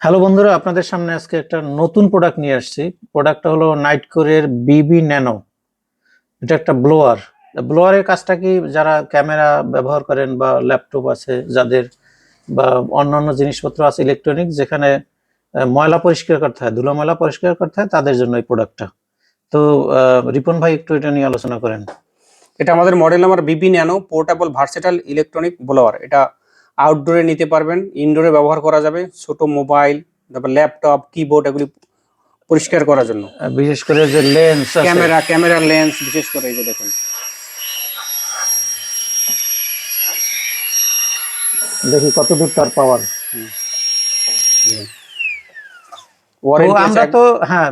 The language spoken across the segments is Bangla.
হ্যালো বন্ধুরা, আপনাদের সামনে আজকে একটা নতুন প্রোডাক্ট নিয়ে আসছি। প্রোডাক্টটা হলো নাইটকোরের বিবি ন্যানো। এটা একটা ব্লোয়ার। ব্লোয়ারের কাজটা কি, যারা ক্যামেরা ব্যবহার করেন বা ল্যাপটপ আছে যাদের বা অন্যান্য জিনিসপত্র আছে ইলেকট্রনিক, যেখানে ময়লা পরিষ্কার করতে হয়, ধুলো ময়লা পরিষ্কার করতে হয়, তাদের জন্য এই প্রোডাক্টটা। তো রিপন ভাই একটু এটা নিয়ে আলোচনা করেন। এটা আমাদের মডেল নাম্বার বিবি nano portable versatile electronic blower. এটা আউটডোরে নিতে পারবেন, ইনডোরে ব্যবহার করা যাবে। ছোট মোবাইল, তারপর ল্যাপটপ, কিবোর্ড এগুলি পরিষ্কার করার জন্য। বিশেষ করে যে লেন্স আছে, ক্যামেরার লেন্স, বিশেষ করে এই যে দেখুন, দেখি কতদূর তার পাওয়ার। তো আমরা তো হ্যাঁ,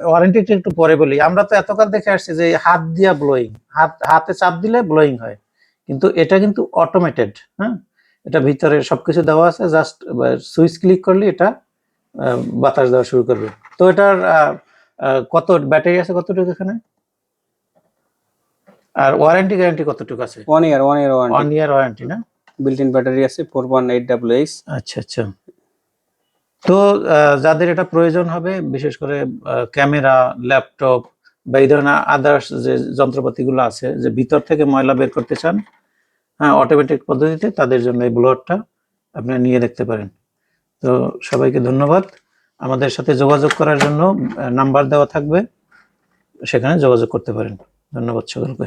ওয়ারেন্টিটা একটু পরে বলি। আমরা তো এতকাল দেখে আসছি যে হাত দিয়া ব্লোয়িং, হাতে চাপ দিলে ব্লোয়িং হয়, কিন্তু এটা কিন্তু অটোমেটেড। হ্যাঁ, এটা ভিতরে সবকিছু দেওয়া আছে, জাস্ট সুইচ ক্লিক করলে এটা বাতাস দেওয়া শুরু করবে। তো এটার কত ব্যাটারি আছে, কতটুকু এখানে, আর ওয়ারেন্টি গ্যারান্টি কতটুকু আছে? 1 ইয়ার 1 ইয়ার ওয়ারেন্টি না? বিল্ট ইন ব্যাটারি আছে 418 ডব্লিউএইচ। আচ্ছা আচ্ছা। তো যাদের এটা প্রয়োজন হবে, বিশেষ করে ক্যামেরা, ল্যাপটপ বা এই ধরনের আদার্স যে যন্ত্রপাতিগুলো আছে, যে ভিতর থেকে ময়লা বের করতে চান, হ্যাঁ, অটোমেটিক পদ্ধতিতে, তাদের জন্য এই ব্লোয়ারটা আপনি নিয়ে দেখতে পারেন। তো সবাইকে ধন্যবাদ। আমাদের সাথে যোগাযোগ করার জন্য নাম্বার দেওয়া থাকবে, সেখানে যোগাযোগ করতে পারেন। ধন্যবাদ সকলকে।